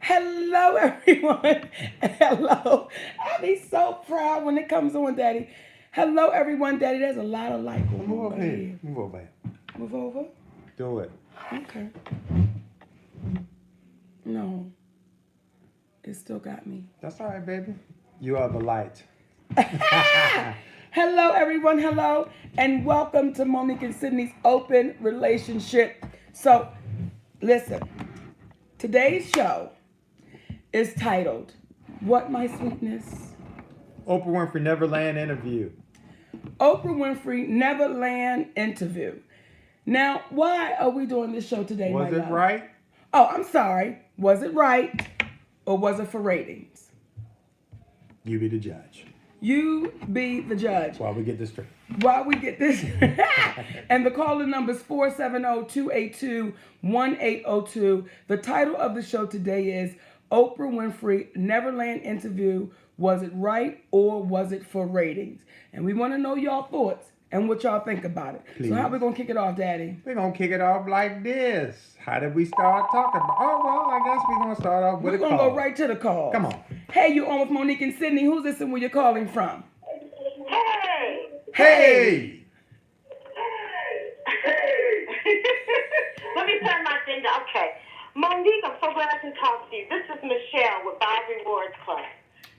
Hello, everyone. Hello. I be so proud when it comes on, Daddy. Hello, everyone, Daddy. There's a lot of light going Move on over right here. here. Move over here. Move over. Do it. Okay. No, it still got me. That's all right, baby. You are the light. Hello, everyone. Hello, and welcome to Monique and Sydney's open relationship. So, listen. Today's show is titled "What My Sweetness." Oprah Winfrey Neverland interview. Oprah Winfrey Neverland interview. Now, why are we doing this show today, Was my it love? right? Oh, I'm sorry. Was it right or was it for ratings? You be the judge. You be the judge. While we get this straight. While we get this. And the calling number is 470-282-1802. The title of the show today is Oprah Winfrey Neverland interview. Was it right or was it for ratings? And we want to know y'all thoughts and what y'all think about it. Please. So how we going to kick it off, Daddy? We're going to kick it off like this. How did we start talking about? Oh, well, I guess we're going to start off with We're a going to call. go right to the call. Come on. Hey, you on with Monique and Sydney. Who's this and where you're calling from? Hey! Hey! Let me turn my thing down. Okay. Monique, I'm so glad I can talk to you. This is Michelle with Bob Rewards Club.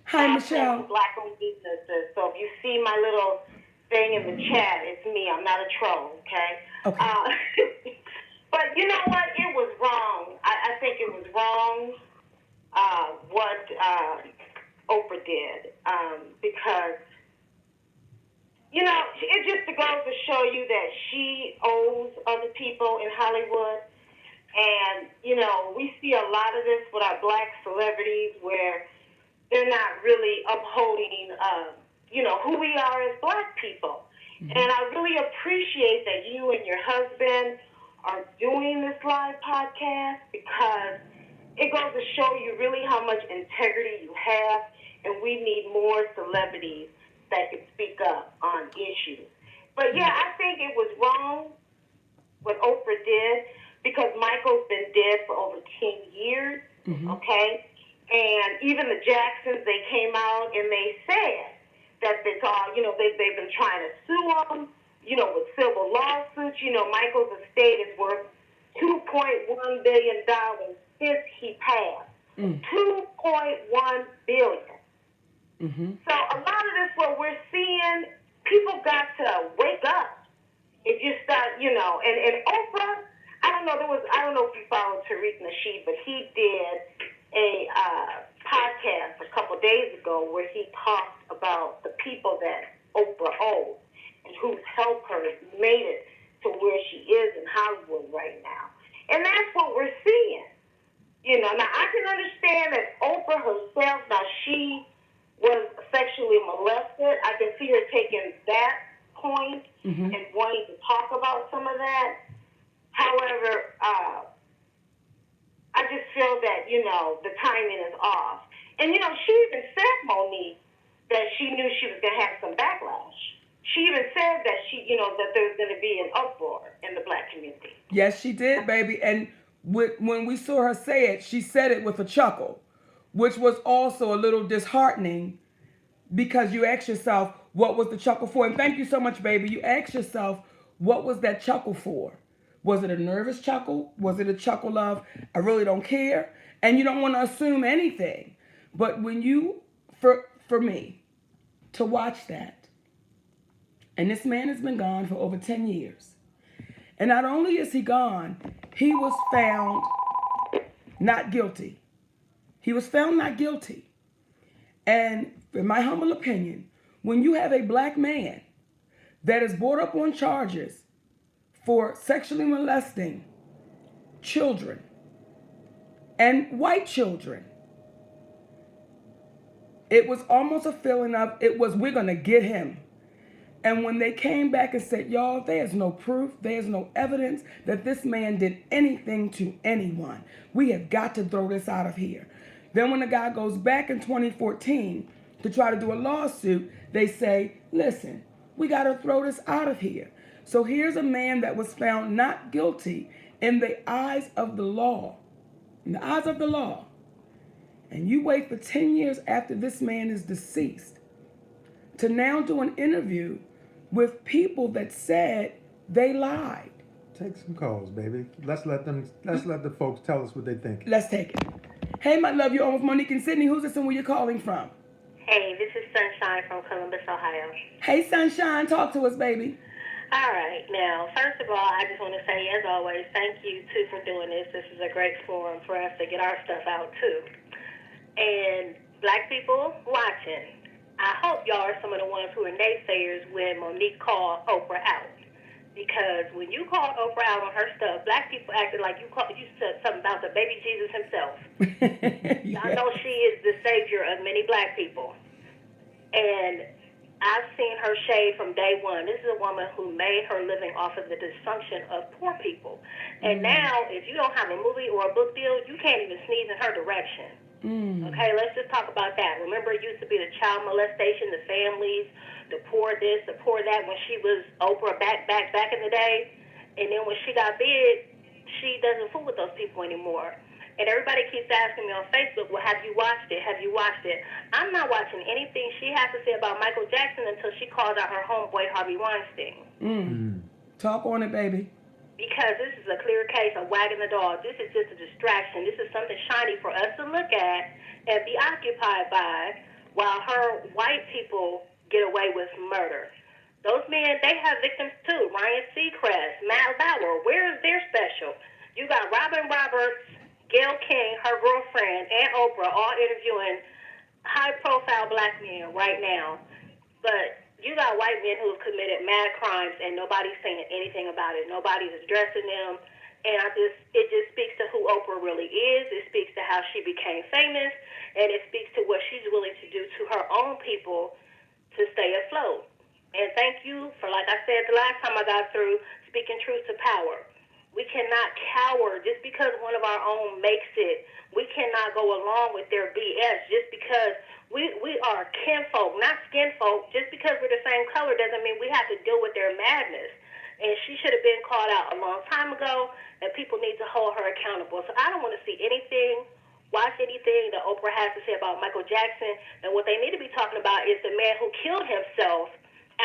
Hi, Michelle. Black-owned businesses. So if you see my little thing in the chat, it's me. I'm not a troll, okay? Okay. But you know what? It was wrong. I think it was wrong what Oprah did because, you know, it just goes to show you that she owes other people in Hollywood. And, you know, we see a lot of this with our black celebrities where they're not really upholding, you know, who we are as black people. Mm-hmm. And I really appreciate that you and your husband are doing this live podcast because it goes to show you really how much integrity you have, and we need more celebrities that can speak up on issues. But yeah, I think it was wrong what Oprah did because Michael's been dead for over 10 years, okay? And even the Jacksons, they came out and they said that they thought, you know, they've been trying to sue him, you know, with civil lawsuits. You know, Michael's estate is worth $2.1 billion since he passed. $2.1 billion. So a lot of this, what we're seeing, people got to wake up. If you start, you know, and Oprah, I don't know if you follow Tariq Nasheed, but he did a podcast a couple days ago where he talked about the people that Oprah owes and who's helped her made it to where she is in Hollywood right now. And that's what we're seeing. You know, now I can understand that Oprah herself, now she was sexually molested. I can see her taking that point and wanting to talk about some of that. However, I just feel that, you know, the timing is off. And, you know, she even said, Monique, that she knew she was going to have some backlash. She even said that you know, that there's going to be an uproar in the black community. Yes, she did, baby. And when we saw her say it, she said it with a chuckle, which was also a little disheartening because you ask yourself, what was the chuckle for? And thank you so much, baby. You ask yourself, what was that chuckle for? Was it a nervous chuckle? Was it a chuckle of, I really don't care? And you don't want to assume anything. But when you, for me, to watch that, and this man has been gone for over 10 years. And not only is he gone, he was found not guilty. He was found not guilty. And in my humble opinion, when you have a black man that is brought up on charges for sexually molesting children and white children, it was almost a feeling of, we're going to get him. And when they came back and said, y'all, there's no proof, there's no evidence that this man did anything to anyone. We have got to throw this out of here. Then when the guy goes back in 2014 to try to do a lawsuit, they say, listen, we got to throw this out of here. So here's a man that was found not guilty in the eyes of the law. In the eyes of the law. And you wait for 10 years after this man is deceased to now do an interview with people that said they lied. Take some calls, baby. Let's let the folks tell us what they think. Let's take it. Hey, my love, you're on with Monique and Sydney. Who's this and where you're calling from? Hey, this is Sunshine from Columbus, Ohio. Hey, Sunshine, talk to us, baby. All right. Now, first of all, I just want to say, as always, thank you, too, for doing this. This is a great forum for us to get our stuff out, too. And black people watching, I hope y'all are some of the ones who are naysayers when Monique called Oprah out. Because when you called Oprah out on her stuff, black people acted like you said something about the baby Jesus himself. Yeah. I know she is the savior of many black people. And I've seen her shade from day one. This is a woman who made her living off of the dysfunction of poor people. And now, if you don't have a movie or a book deal, you can't even sneeze in her direction. Okay, let's just talk about that. Remember, it used to be the child molestation, the families, the poor this, the poor that, when she was Oprah back in the day. And then when she got big, she doesn't fool with those people anymore. And everybody keeps asking me on Facebook, well, have you watched it? Have you watched it? I'm not watching anything she has to say about Michael Jackson until she calls out her homeboy, Harvey Weinstein. Talk on it, baby. Because this is a clear case of wagging the dog. This is just a distraction. This is something shiny for us to look at and be occupied by while her white people get away with murder. Those men, they have victims too. Ryan Seacrest, Matt Lauer. Where is their special? You got Robin Roberts, Gayle King, her girlfriend, and Oprah all interviewing high-profile black men right now. But you got white men who have committed mad crimes, and nobody's saying anything about it. Nobody's addressing them. And it just speaks to who Oprah really is. It speaks to how she became famous, and it speaks to what she's willing to do to her own people to stay afloat. And thank you for, like I said the last time I got through, speaking truth to power. We cannot cower just because one of our own makes it. We cannot go along with their BS just because we are kinfolk, not skinfolk. Just because we're the same color doesn't mean we have to deal with their madness. And she should have been called out a long time ago, and people need to hold her accountable. So I don't want to see anything, watch anything that Oprah has to say about Michael Jackson. And what they need to be talking about is the man who killed himself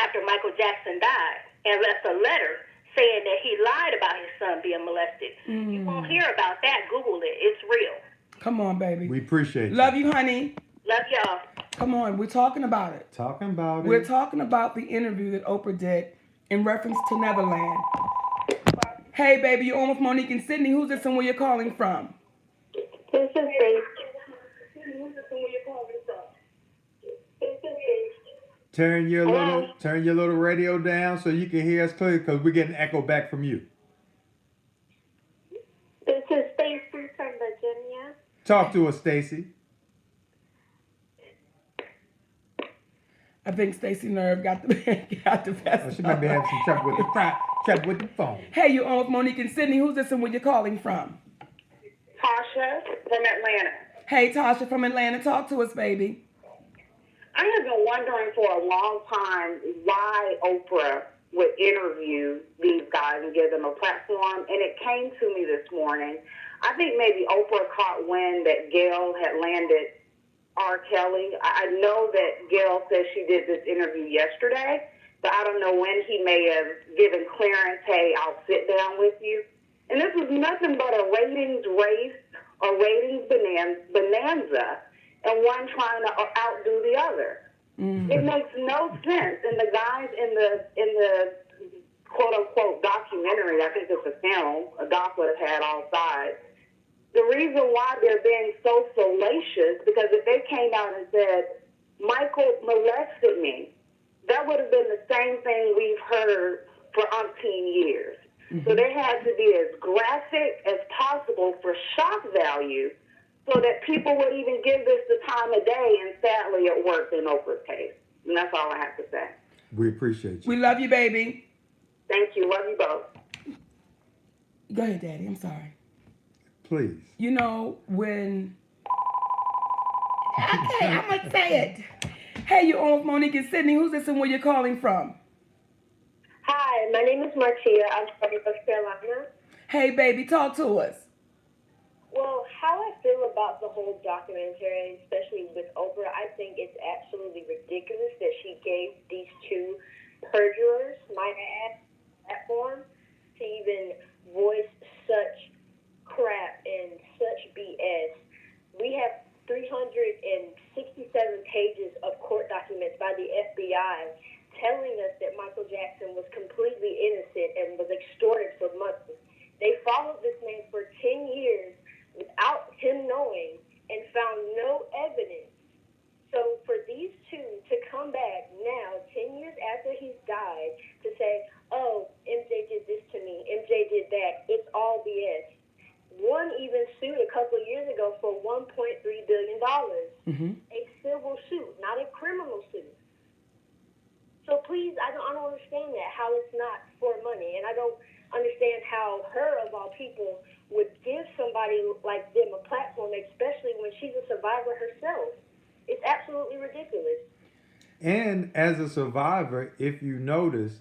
after Michael Jackson died and left a letter saying that he lied about his son being molested. You won't hear about that. Google it. It's real. Come on, baby. We appreciate you. Love you, honey. Love y'all. Come on, we're talking about it. Talking about it. We're talking about the interview that Oprah did in reference to Neverland. Hey, baby, you're on with Monique and Sydney. Who's this and where you're calling from? This is Faith. Turn your little radio down so you can hear us clearly, because we're getting echo back from you. This is Stacy from Virginia. Talk to us, Stacy. I think Stacey Nerve got the best. She might be having some trouble with the phone. Hey, you're on with Monique and Sydney. Who's this and where you're calling from? Tasha from Atlanta. Hey, Tasha from Atlanta. Talk to us, baby. I have been wondering for a long time why Oprah would interview these guys and give them a platform, and it came to me this morning. I think maybe Oprah caught wind that Gayle had landed R. Kelly. I know that Gayle says she did this interview yesterday, but I don't know when he may have given clearance, hey, I'll sit down with you. And this was nothing but a ratings race, a ratings bonanza, and one trying to outdo the other. It makes no sense. And the guys in the quote unquote documentary, I think it's a film, a doc would have had all sides. The reason why they're being so salacious, because if they came out and said, Michael molested me, that would have been the same thing we've heard for umpteen years. So they had to be as graphic as possible for shock value so that people would even give this the time of day, and sadly it worked in Oprah's case. And that's all I have to say. We appreciate you. We love you, baby. Thank you. Love you both. Go ahead, Daddy. I'm sorry. Please. You know, when... Okay, I'm going to say it. Hey, you're on with Monique and Sydney. Who's this and where you're calling from? Hi, my name is Marcia. I'm from North Carolina. Hey, baby, talk to us. Well, how I feel feel about the whole documentary, especially with Oprah, I think it's absolutely ridiculous that she gave these two perjurers, might I add, platform to even voice such crap and such BS. We have 367 pages of court documents by the FBI telling us that Michael Jackson was completely innocent and was extorted for money. They followed this man for 10 years without him knowing and found no evidence. So for these two to come back now, 10 years after he's died, to say, oh, MJ did this to me, MJ did that, it's all BS. One even sued a couple of years ago for $1.3 billion. A civil suit, not a criminal suit. So please, I don't understand that, how it's not for money. And I don't understand how her, of all people, would give somebody like them a platform, especially when she's a survivor herself. It's absolutely ridiculous. And as a survivor, if you notice,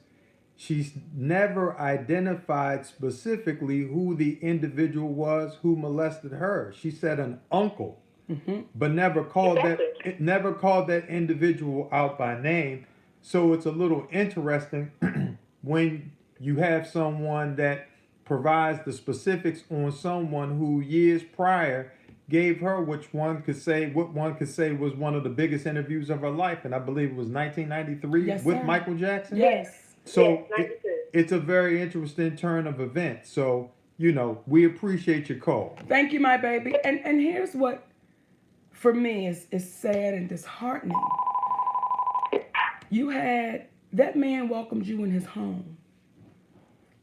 she's never identified specifically who the individual was who molested her. She said an uncle, but never called that individual out by name. So it's a little interesting when you have someone that provides the specifics on someone who years prior gave her what one could say was one of the biggest interviews of her life, and I believe it was 1993 Yes, with sir. Michael Jackson. Yes. So Yes, it's a very interesting turn of events. So, we appreciate your call. Thank you, my baby. And here's what, for me, is sad and disheartening. You had, that man welcomed you in his home.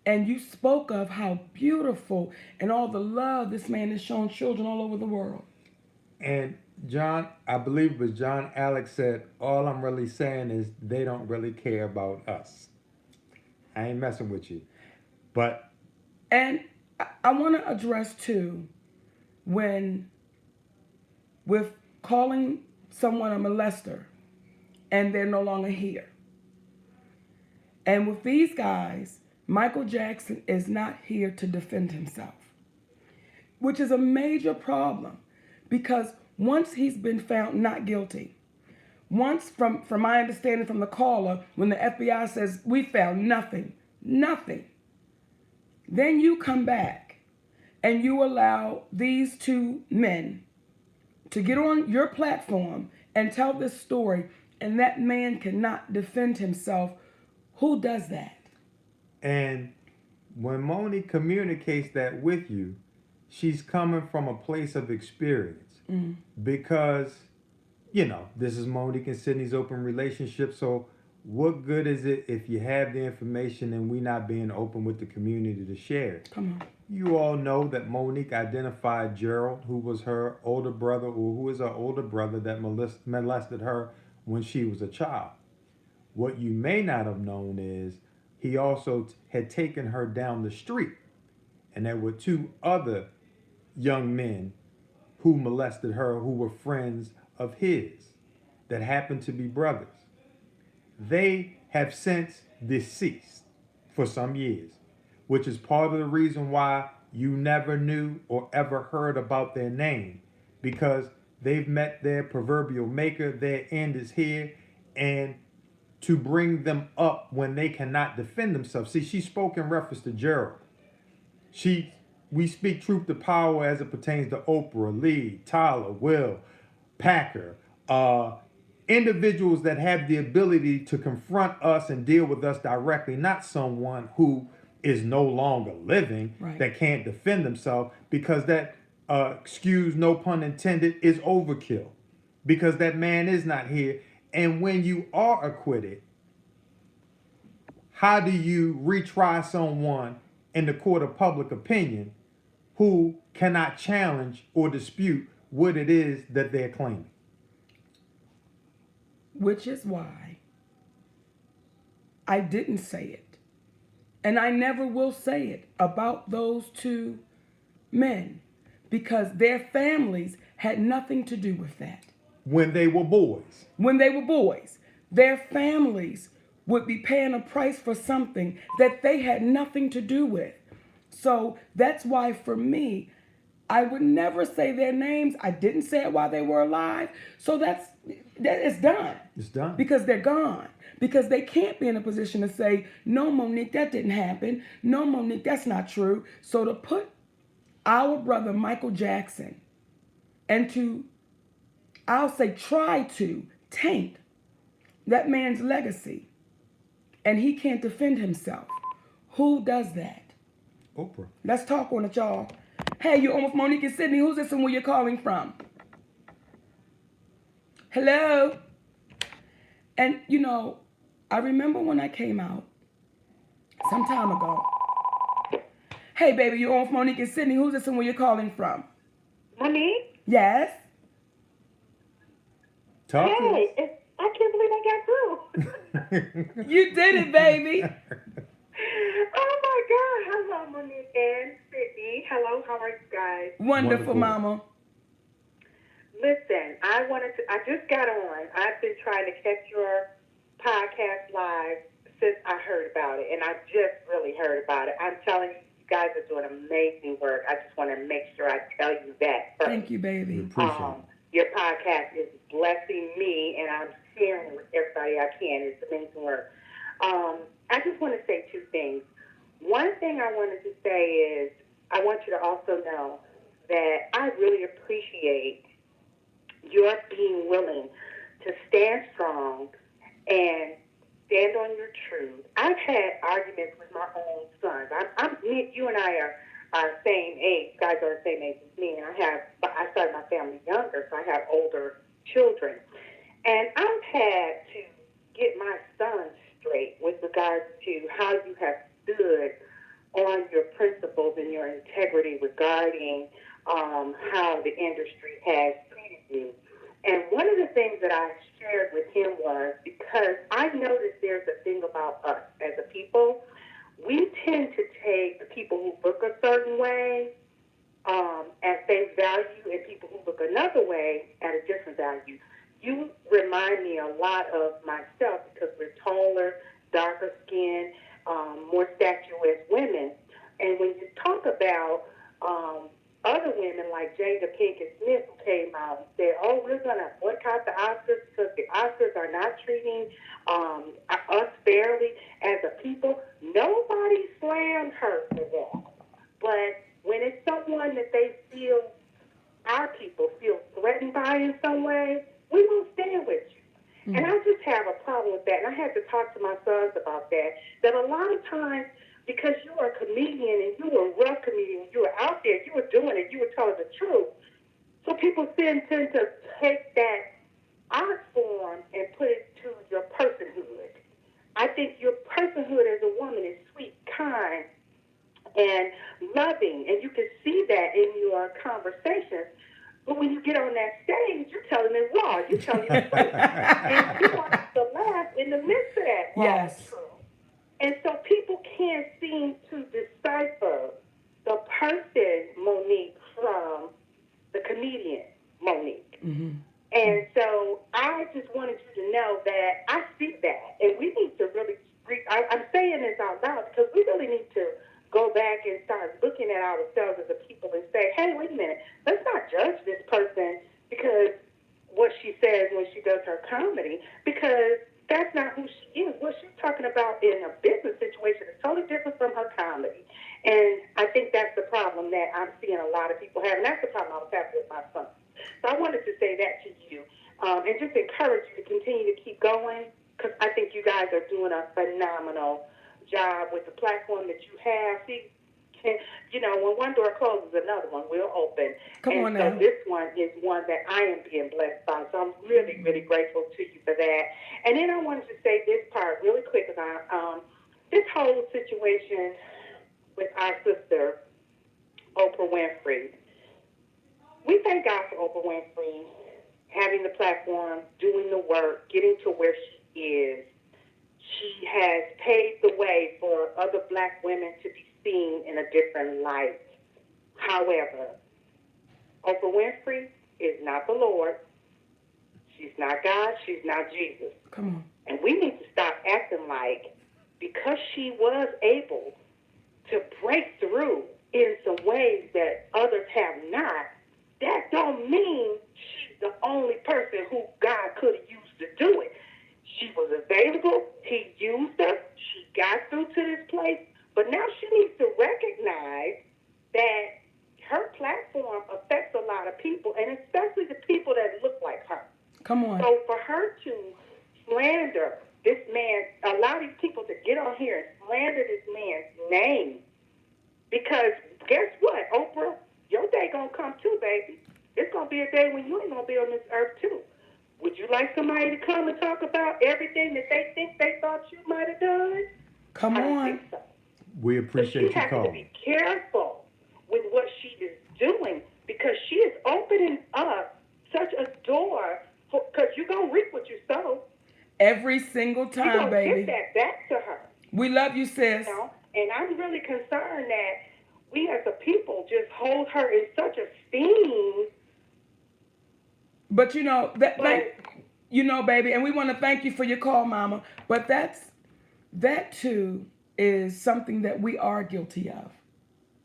And you spoke of how beautiful and all the love this man has shown children all over the world. And John, I believe it was John Alex said, all I'm really saying is they don't really care about us. I ain't messing with you. But And I want to address too, when with calling someone a molester and they're no longer here. And with these guys, Michael Jackson is not here to defend himself, which is a major problem, because once he's been found not guilty, once, from my understanding from the caller, when the FBI says we found nothing, then you come back and you allow these two men to get on your platform and tell this story, and that man cannot defend himself. Who does that? And when Moni communicates that with you, she's coming from a place of experience. Because, this is Monique and Sydney's open relationship. So what good is it if you have the information and we not being open with the community to share it? Come on. You all know that Monique identified Gerald, who was her older brother, or who is her older brother that molested her when she was a child. What you may not have known is he also had taken her down the street, and there were two other young men who molested her who were friends of his that happened to be brothers. They have since deceased for some years, which is part of the reason why you never knew or ever heard about their name, because they've met their proverbial maker, their end is here, and to bring them up when they cannot defend themselves. See, she spoke in reference to Gerald. We speak truth to power as it pertains to Oprah, Lee, Tyler, Will, Packer, individuals that have the ability to confront us and deal with us directly, not someone who is no longer living, Right, that can't defend themselves, because that, excuse no pun intended, is overkill, because that man is not here. And when you are acquitted, how do you retry someone in the court of public opinion who cannot challenge or dispute what it is that they're claiming? Which is why I didn't say it. And I never will say it about those two men, because their families had nothing to do with that. When they were boys. When they were boys, their families would be paying a price for something that they had nothing to do with. So that's why, for me, I would never say their names. I didn't say it while they were alive. So that it's done. It's done. Because they're gone. Because they can't be in a position to say, no, Monique, that didn't happen. No, Monique, that's not true. So to put our brother Michael Jackson and to, I'll say, try to taint that man's legacy, and he can't defend himself. Who does that? Oprah. Let's talk on it, y'all. Hey, you're on with Monique and Sydney. Who's this and where you're calling from? Hello? And, you know, I remember when I came out some time ago. Hey, baby, you're on with Monique and Sydney. Who's this and where you're calling from? Monique? Yes? Talk to us. Hey, I can't believe I got through. You did it, baby. Oh my God. Hello, Monique and Sydney. Hello, how are you guys? Wonderful, Wonderful. mama. Listen, I just got on. I've been trying to catch your podcast live since I heard about it, and I just really heard about it. I'm telling you, you guys are doing amazing work. I just want to make sure I tell you that first. Thank you, We baby. appreciate it. Your podcast is blessing me, and I'm sharing it with everybody I can. It's amazing work. I just want to say two things. One thing I wanted to say is I want you to also know that I really appreciate your being willing to stand strong and stand on your truth. I've had arguments with my own sons. You and I are same age. You guys are the same age as me, and I started my family younger, so I have older children. And I've had to get my sons straight with regards to how you have stood on your principles and your integrity regarding how the industry has treated you. And one of the things that I shared with him was, because I noticed there's a thing about us as a people, we tend to take people who look a certain way at face value and people who look another way at a different value. You remind me a lot of myself because we're taller, darker skinned, more statuesque women. And when you talk about other women like Jada Pinkett Smith, who came out and said, oh, we're going to boycott the Oscars because the Oscars are not treating us fairly as a people, nobody slammed her for that. But when it's someone that they feel, our people feel threatened by in some way, we won't stand with you. And I just have a problem with that. And I had to talk to my sons about that a lot of times, because you are a comedian and you were a rough comedian, you were out there, you were doing it, you were telling the truth. So people tend to take that art form and put it to your personhood. I think your personhood as a woman is sweet, kind, and loving, and you can see that in your conversations. But when you get on that stage, you're telling it raw. You're telling it truth. And you want to laugh in the midst of that raw Yes. truth. And so people can't seem to decipher the person, Monique, from the comedian, Monique. Mm-hmm. And so I just wanted you to know that I see that. And we need to really, I'm saying this out loud because we really need to go back and start looking at ourselves as a people and say, hey, wait a minute, let's not judge this person because what she says when she does her comedy, because that's not who she is. What she's talking about in a business situation is totally different from her comedy. And I think that's the problem that I'm seeing a lot of people have. And that's the problem I was having with my son. So I wanted to say that to you and just encourage you to continue to keep going because I think you guys are doing a phenomenal job with the platform that you have. See, you know, when one door closes, another one will open. Come on so now. this one is one that I am being blessed by. So I'm really, really grateful to you for that. And then I wanted to say this part really quick about this whole situation with our sister, Oprah Winfrey. We thank God for Oprah Winfrey having the platform, doing the work, getting to where she is. She has paved the way for other black women to be seen in a different light. However, Oprah Winfrey is not the Lord. She's not God. She's not Jesus. Come on. And we need to stop acting like because she was able to break through in some ways that others have not, that don't mean she's the only person who God could have used to do it. She was available. He used her. She got through to this place. But now she needs to recognize that her platform affects a lot of people, and especially the people that look like her. Come on. So for her to slander this man, allow these people to get on here and slander this man's name, because guess what, Oprah, your day gonna come too, baby. It's gonna be a day when you ain't gonna be on this earth too. Would you like somebody to come and talk about everything that they think they thought you might have done? Come I don't on. think so. We So appreciate she you has to calling. be careful with what she is doing, because she is opening up such a door, because you're going to reap what you sow. Every single You're time, going to baby. give that back to her. We love you, sis. You know? And I'm really concerned that we as a people just hold her in such esteem. But baby, and we want to thank you for your call, Mama. But that too is something that we are guilty of.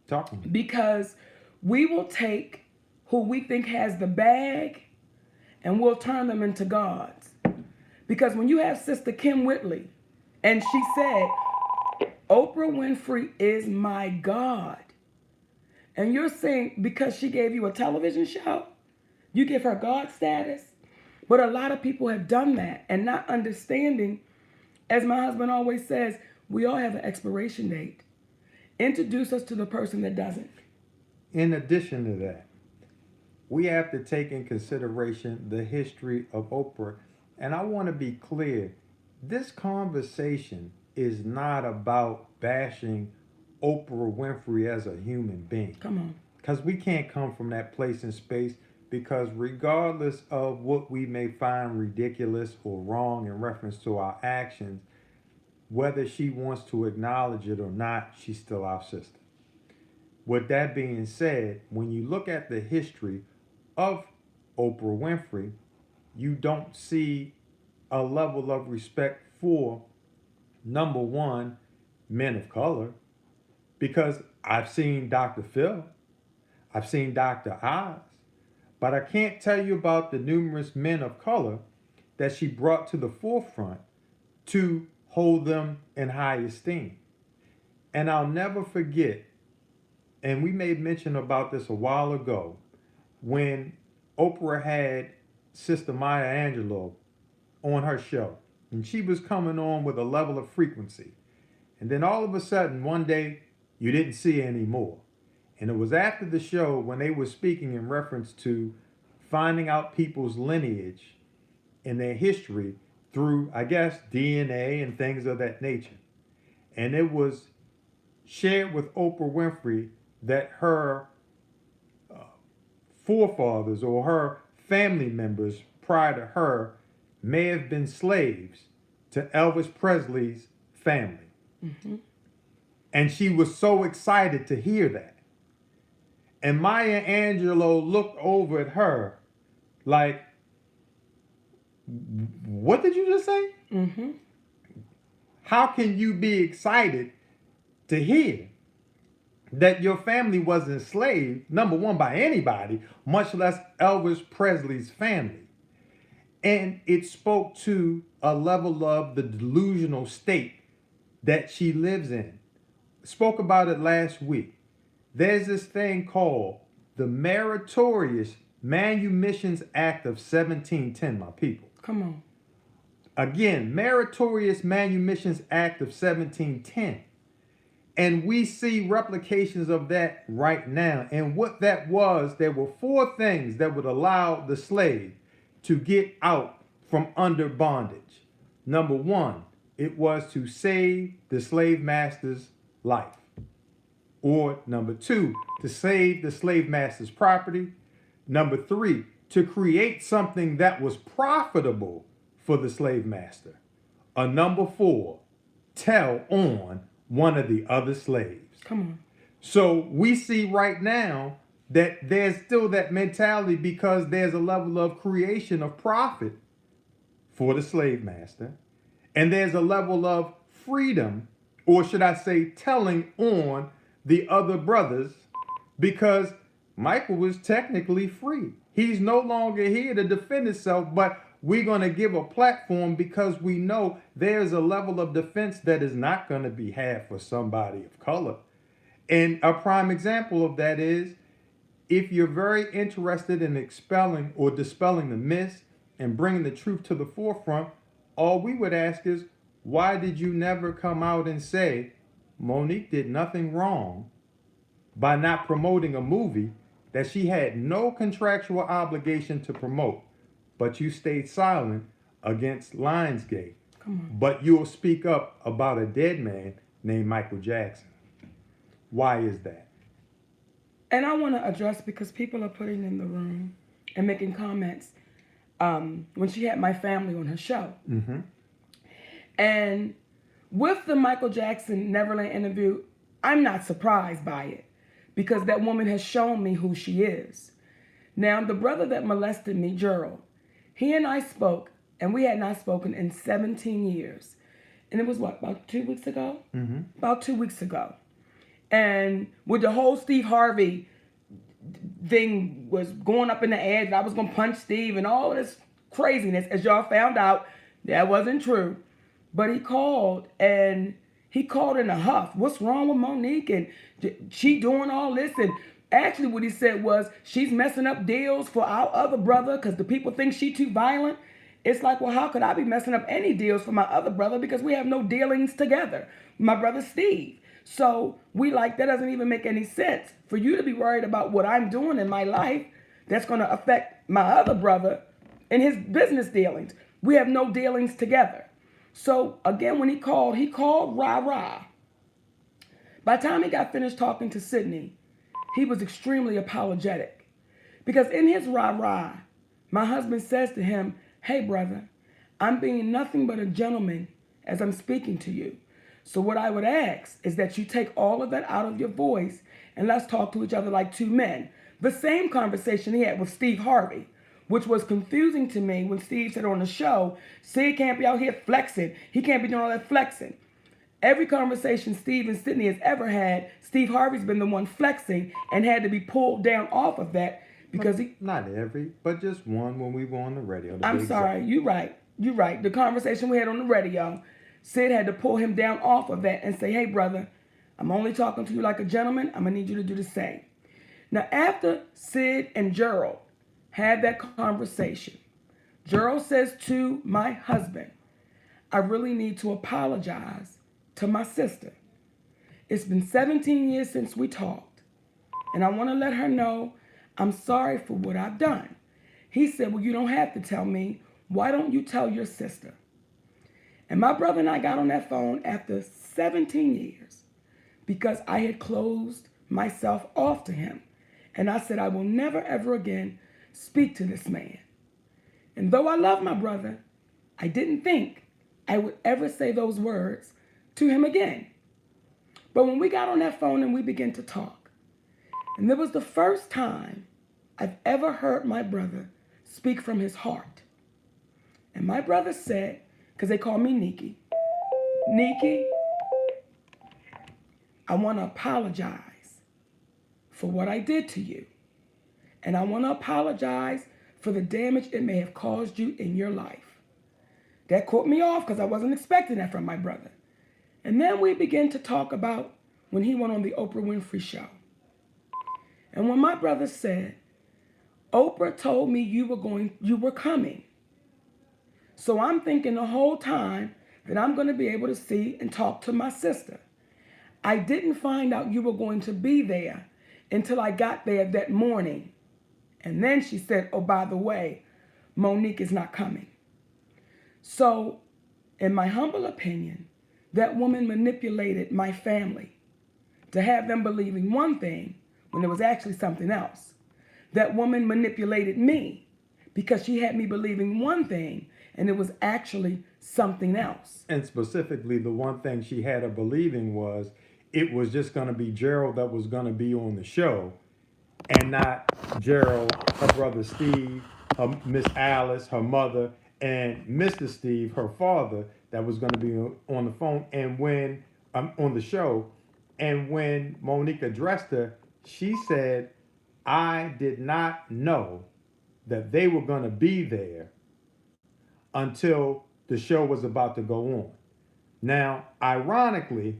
Talking. Because we will take who we think has the bag and we'll turn them into gods. Because when you have Sister Kim Whitley, and she said, Oprah Winfrey is my God. And you're saying because she gave you a television show, you give her God status. But a lot of people have done that and not understanding, as my husband always says, we all have an expiration date. Introduce us to the person that doesn't. In addition to that, we have to take in consideration the history of Oprah. And I want to be clear, this conversation is not about bashing Oprah Winfrey as a human being. Come on. Because we can't come from that place and space, because regardless of what we may find ridiculous or wrong in reference to our actions, whether she wants to acknowledge it or not, she's still our sister. With that being said, when you look at the history of Oprah Winfrey, you don't see a level of respect for, number one, men of color. Because I've seen Dr. Phil, I've seen Dr. Oz, but I can't tell you about the numerous men of color that she brought to the forefront to hold them in high esteem. And I'll never forget, and we made mention about this a while ago, when Oprah had Sister Maya Angelou on her show, and she was coming on with a level of frequency. And then all of a sudden, one day, you didn't see her anymore. And it was after the show when they were speaking in reference to finding out people's lineage and their history through, I guess, DNA and things of that nature. And it was shared with Oprah Winfrey that her forefathers or her family members prior to her may have been slaves to Elvis Presley's family. Mm-hmm. And she was so excited to hear that. And Maya Angelou looked over at her like, what did you just say? Mm-hmm. How can you be excited to hear that your family was enslaved, number one, by anybody, much less Elvis Presley's family? And it spoke to a level of the delusional state that she lives in. Spoke about it last week. There's this thing called the Meritorious Manumissions Act of 1710, my people. Come on. Again, Meritorious Manumissions Act of 1710. And we see replications of that right now. And what that was, there were 4 things that would allow the slave to get out from under bondage. Number 1, it was to save the slave master's life. Or number 2, to save the slave master's property. Number 3, to create something that was profitable for the slave master. Or number 4, tell on one of the other slaves. Come on. So we see right now that there's still that mentality, because there's a level of creation of profit for the slave master. And there's a level of freedom, or should I say telling on the other brothers because Michael was technically free. He's no longer here to defend himself, but we're going to give a platform because we know there's a level of defense that is not going to be had for somebody of color. And a prime example of that is if you're very interested in expelling or dispelling the myths and bringing the truth to the forefront, all we would ask is, why did you never come out and say Monique did nothing wrong by not promoting a movie that she had no contractual obligation to promote, but you stayed silent against Lionsgate? But you'll speak up about a dead man named Michael Jackson. Why is that? And I want to address because people are putting in the room and making comments when she had my family on her show. Mm-hmm. And with the Michael Jackson Neverland interview, I'm not surprised by it because that woman has shown me who she is. Now, the brother that molested me, Gerald, he and I spoke, and we had not spoken in 17 years. And it was what, about 2 weeks ago? Mm-hmm. About 2 weeks ago. And with the whole Steve Harvey thing was going up in the air, that I was going to punch Steve and all this craziness, as y'all found out, that wasn't true. But he called, and he called in a huff. What's wrong with Monique? And she doing all this? And actually what he said was, she's messing up deals for our other brother because the people think she too violent. It's like, well, how could I be messing up any deals for my other brother because we have no dealings together? My brother Steve. So we like, that doesn't even make any sense for you to be worried about what I'm doing in my life that's going to affect my other brother and his business dealings. We have no dealings together. So again, when he called rah-rah. By the time he got finished talking to Sydney, he was extremely apologetic. Because in his rah-rah, my husband says to him, hey brother, I'm being nothing but a gentleman as I'm speaking to you. So what I would ask is that you take all of that out of your voice and let's talk to each other like two men. The same conversation he had with Steve Harvey, which was confusing to me when Steve said on the show, Sid can't be out here flexing. He can't be doing all that flexing. Every conversation Steve and Sydney has ever had, Steve Harvey's been the one flexing and had to be pulled down off of that because he... Not every, but just one when we were on the radio. I'm sorry, you're right. The conversation we had on the radio, Sid had to pull him down off of that and say, hey brother, I'm only talking to you like a gentleman. I'm gonna need you to do the same. Now after Sid and Gerald had that conversation, Gerald says to my husband, I really need to apologize to my sister. It's been 17 years since we talked, and I want to let her know I'm sorry for what I've done. He said, well, you don't have to tell me. Why don't you tell your sister? And my brother and I got on that phone after 17 years because I had closed myself off to him. And I said, I will never, ever again speak to this man. And though I love my brother, I didn't think I would ever say those words to him again. But when we got on that phone and we began to talk, and it was the first time I've ever heard my brother speak from his heart. And my brother said, because they call me Nikki, Nikki, I want to apologize for what I did to you. And I want to apologize for the damage it may have caused you in your life. That caught me off because I wasn't expecting that from my brother. And then we began to talk about when he went on the Oprah Winfrey Show. And when my brother said, Oprah told me you were coming. So I'm thinking the whole time that I'm going to be able to see and talk to my sister. I didn't find out you were going to be there until I got there that morning. And then she said, oh, by the way, Monique is not coming. So, in my humble opinion, that woman manipulated my family to have them believing one thing when it was actually something else. That woman manipulated me because she had me believing one thing and it was actually something else. And specifically, the one thing she had her believing was it was just going to be Gerald that was going to be on the show and not Gerald, her brother Steve, her Miss Alice, her mother, and Mr. Steve, her father, that was going to be on the phone and on the show. And when Monique addressed her, she said, I did not know that they were going to be there until the show was about to go on. Now, ironically,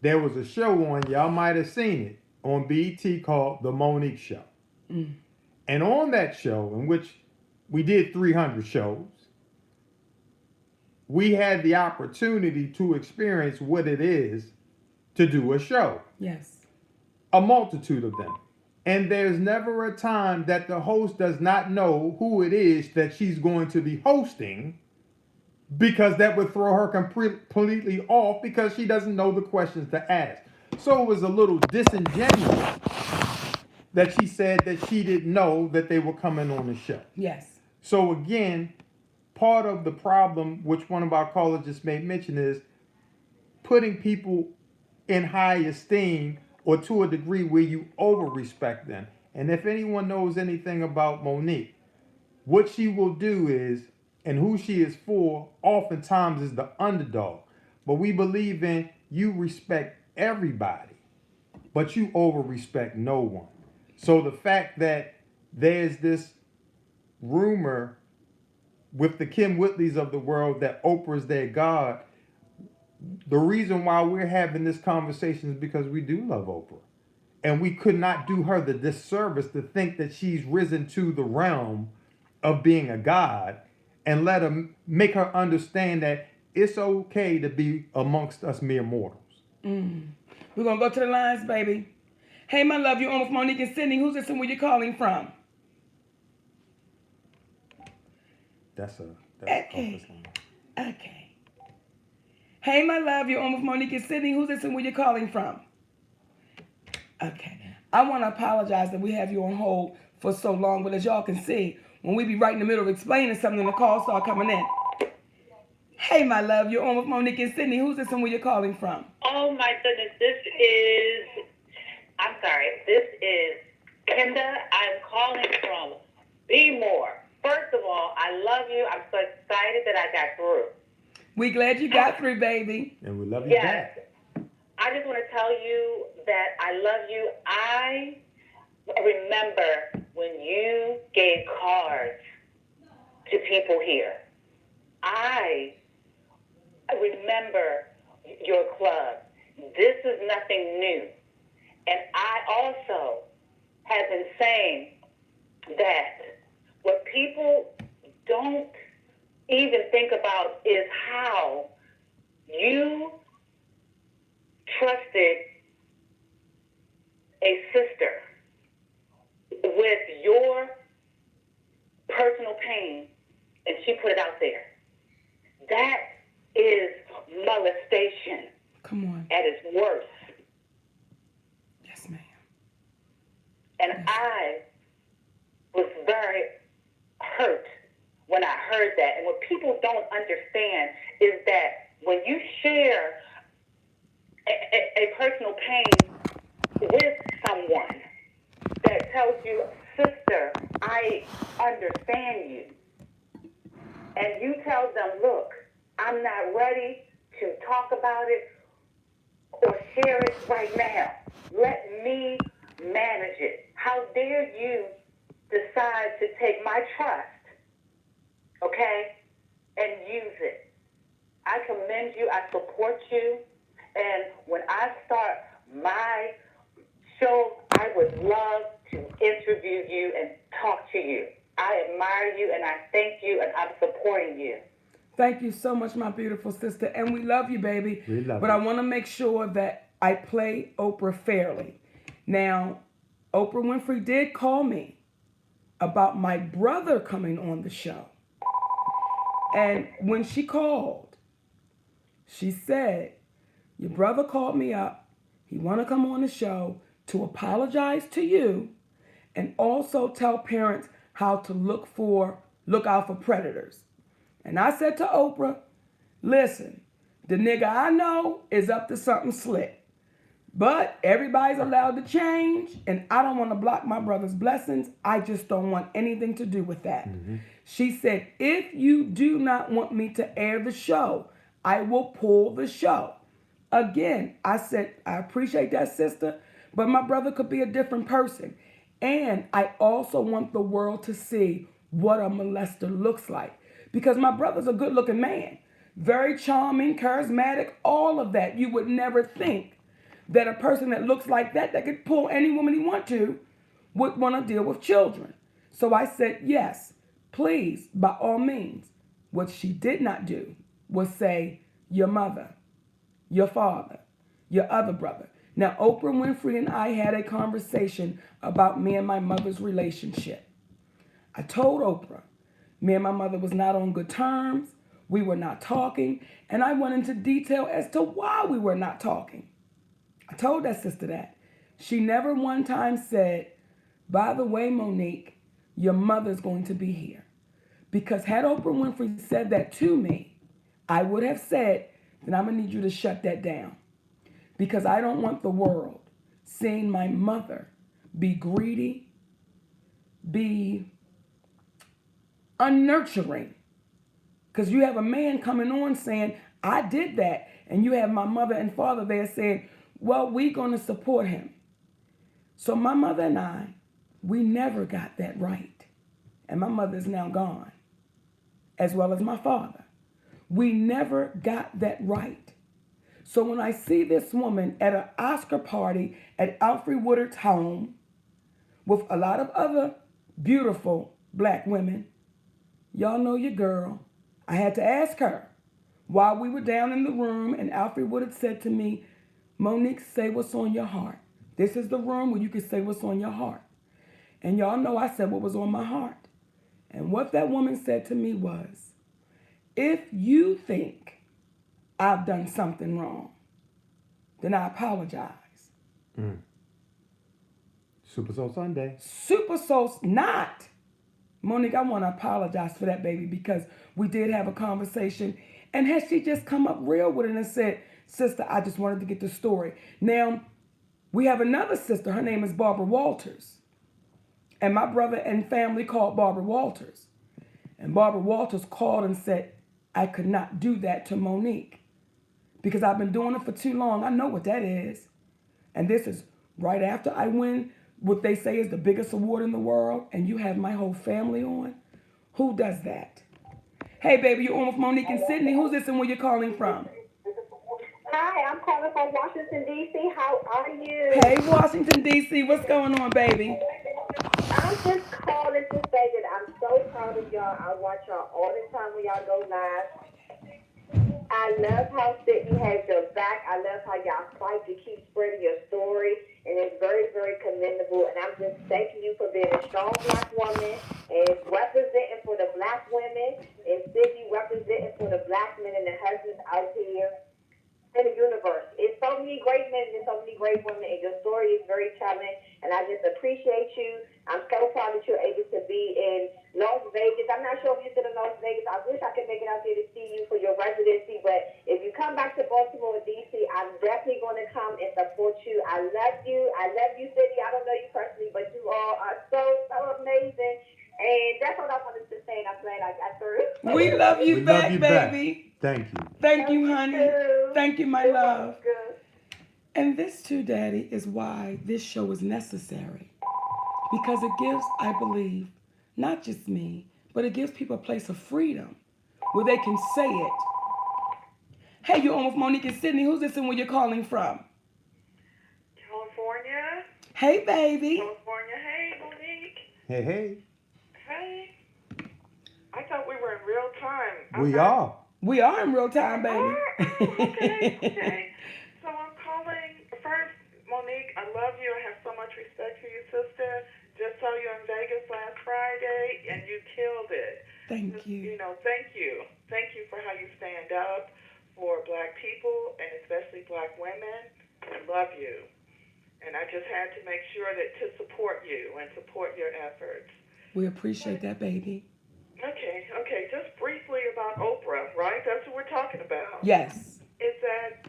there was a show on, y'all might have seen it, on BET called The Monique Show. And on that show, in which we did 300 shows, we had the opportunity to experience what it is to do a show. Yes. A multitude of them. And there's never a time that the host does not know who it is that she's going to be hosting, because that would throw her completely off because she doesn't know the questions to ask. So it was a little disingenuous that she said that she didn't know that they were coming on the show. Yes. So again, part of the problem, which one of our callers just made mention, is putting people in high esteem or to a degree where you over respect them. And if anyone knows anything about Monique, what she will do is, and who she is for, oftentimes is the underdog. But we believe in you respect everybody, but you over respect no one. So the fact that there's this rumor with the Kim Whitleys of the world that Oprah's their God, the reason why we're having this conversation is because we do love Oprah. And we could not do her the disservice to think that she's risen to the realm of being a God and let her make her understand that it's okay to be amongst us mere mortals. We're going to go to the lines, baby. Hey, my love, you're on with Monique and Sydney. Who's this and where you calling from? That's a Okay. office line. Okay. Hey, my love, you're on with Monique and Sydney. Who's this and where you calling from? Okay. I want to apologize that we have you on hold for so long, but as y'all can see, when we be right in the middle of explaining something, the calls start coming in. Hey, my love, you're on with Monique and Sydney. Who's this and where you calling from? Oh my goodness, this is Kenda. I'm calling from Be More. First of all, I love you. I'm so excited that I got through. We glad you got through, baby. And we love you Yes. back. I just want to tell you that I love you. I remember when you gave cards to people here. I remember your club. This is nothing new. And I also have been saying that what people don't even think about is how you trusted a sister with your personal pain, and she put it out there. That is molestation Come on. at its worst. Yes, ma'am. And Yes. I was very hurt when I heard that. And what people don't understand is that when you share a personal pain with someone that tells you, sister, I understand you, and you tell them, look, I'm not ready to talk about it or share it right now. Let me manage it. How dare you decide to take my trust, okay, and use it? I commend you. I support you. And when I start my show, I would love to interview you and talk to you. I admire you, and I thank you, and I'm supporting you. Thank you so much, my beautiful sister. And we love you, baby. We love but you. I want to make sure that I play Oprah fairly. Now, Oprah Winfrey did call me about my brother coming on the show. And when she called, she said, your brother called me up. He want to come on the show to apologize to you and also tell parents how to look out for predators. And I said to Oprah, listen, the nigga I know is up to something slick. But everybody's allowed to change, and I don't want to block my brother's blessings. I just don't want anything to do with that. Mm-hmm. She said, if you do not want me to air the show, I will pull the show. Again, I said, I appreciate that, sister, but my brother could be a different person. And I also want the world to see what a molester looks like. Because my brother's a good looking man, very charming, charismatic, all of that. You would never think that a person that looks like that could pull any woman he want to, would want to deal with children. So I said, yes, please, by all means. What she did not do was say, your mother, your father, your other brother. Now, Oprah Winfrey and I had a conversation about me and my mother's relationship. I told Oprah, me and my mother was not on good terms. We were not talking. And I went into detail as to why we were not talking. I told that sister that. She never one time said, by the way, Monique, your mother's going to be here. Because had Oprah Winfrey said that to me, I would have said, then I'm going to need you to shut that down. Because I don't want the world seeing my mother be greedy, be unnurturing. Because you have a man coming on saying, I did that. And you have my mother and father there saying, well, we're going to support him. So my mother and I, we never got that right. And my mother is now gone, as well as my father. We never got that right. So when I see this woman at an Oscar party at Alfre Woodard's home with a lot of other beautiful black women, y'all know your girl. I had to ask her while we were down in the room, and Alfre Woodard said to me, Monique, say what's on your heart. This is the room where you can say what's on your heart. And y'all know I said what was on my heart. And what that woman said to me was, if you think I've done something wrong, then I apologize. Super Soul Sunday. Super Soul's not. Monique, I want to apologize for that, baby, because we did have a conversation. And had she just come up real with it and said, sister, I just wanted to get the story. Now, we have another sister. Her name is Barbara Walters. And my brother and family called Barbara Walters. And Barbara Walters called and said, I could not do that to Monique because I've been doing it for too long. I know what that is. And this is right after I win what they say is the biggest award in the world, and you have my whole family on. Who does that? Hey, baby, you're on with Monique and Sydney. Who's this and where you're calling from? Hi, I'm calling from Washington, D.C. How are you? Hey, Washington, D.C. What's going on, baby? I'm just calling to say that I'm so proud of y'all. I watch y'all all the time when y'all go live. I love how Sydney has your back. I love how y'all fight to keep spreading your story. And it's very, very commendable. And I'm just thanking you for being a strong black woman and representing for the black women. And Sydney representing for the black men and the husbands out here in the universe. It's so many great men and so many great women, and your story is very telling, and I just appreciate you. I'm so proud that you're able to be in Las Vegas. I'm not sure if you're still in Las Vegas. I wish I could make it out there to see you for your residency, but if you come back to Baltimore or D.C., I'm definitely going to come and support you. I love you. I love you, Sydney. I don't know you personally, but you all are so, so amazing. And that's what I wanted to say, and I'm glad I got through. We love you We back, love you baby. back. Thank you. Thank you, honey. Thank you, my love. Good. And this, too, Daddy, is why this show is necessary. Because it gives, I believe, not just me, but it gives people a place of freedom where they can say it. Hey, you're on with Monique and Sydney. Who's this and where you're calling from? California. Hey, baby. California. Hey, Monique. Hey, hey. Hey. I thought we were in real time. We are. We are in real time, baby. Okay. So I'm calling first, Monique. I love you. I have so much respect for you, sister. Just saw you in Vegas last Friday, and you killed it. Thank you. Thank you. Thank you for how you stand up for black people and especially black women. I love you. And I just had to make sure that to support you and support your efforts. We appreciate that, baby. Okay. Just briefly about Oprah, right? That's what we're talking about. Yes. Is that,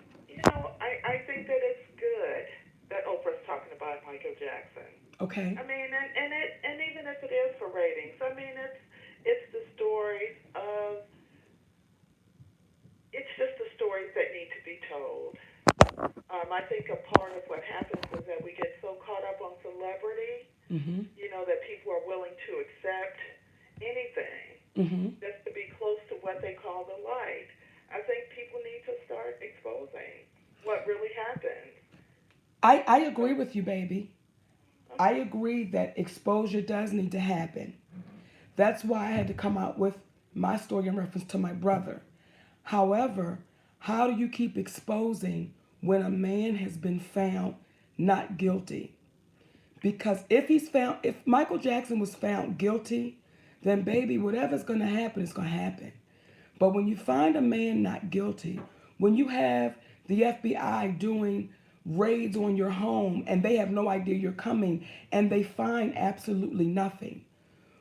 I think that it's good that Oprah's talking about Michael Jackson. Okay. I mean, and even if it is for ratings, I mean, it's the stories of, it's just the stories that need to be told. I think a part of what happens is that we get so caught up on celebrity, Mm-hmm. that people are willing to accept anything Mm-hmm. just to be close to what they call the light. I think people need to start exposing what really happens. I agree with you, baby. I Okay. agree that exposure does need to happen. That's why I had to come out with my story in reference to my brother. However, how do you keep exposing when a man has been found not guilty? Because if Michael Jackson was found guilty, then baby, whatever's going to happen is going to happen. But when you find a man not guilty, when you have the FBI doing raids on your home and they have no idea you're coming and they find absolutely nothing,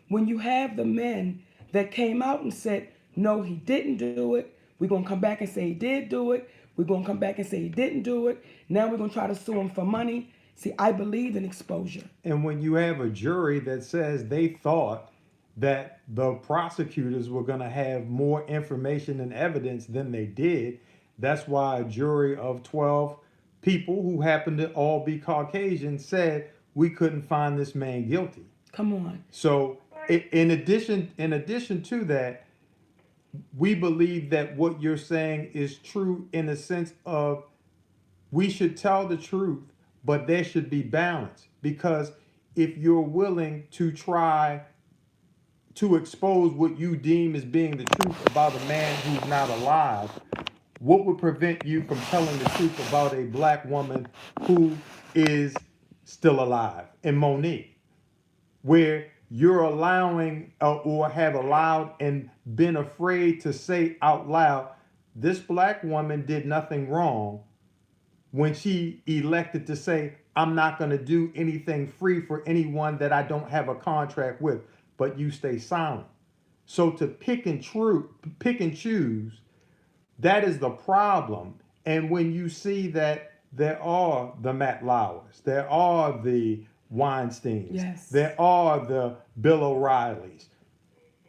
when you have the men that came out and said, no, he didn't do it, we're going to come back and say he did do it, we're going to come back and say he didn't do it, now we're going to try to sue him for money. See, I believe in exposure. And when you have a jury that says they thought that the prosecutors were going to have more information and evidence than they did, that's why a jury of 12 people who happened to all be Caucasian said we couldn't find this man guilty. Come on. So in addition to that, we believe that what you're saying is true in the sense of we should tell the truth, but there should be balance. Because if you're willing to try to expose what you deem as being the truth about a man who's not alive, what would prevent you from telling the truth about a black woman who is still alive? And Monique, where you're allowing or have allowed and been afraid to say out loud, this black woman did nothing wrong, when she elected to say, I'm not going to do anything free for anyone that I don't have a contract with, but you stay silent. So to pick and choose, that is the problem. And when you see that there are the Matt Lauers, there are the Weinsteins, Yes. there are the Bill O'Reillys,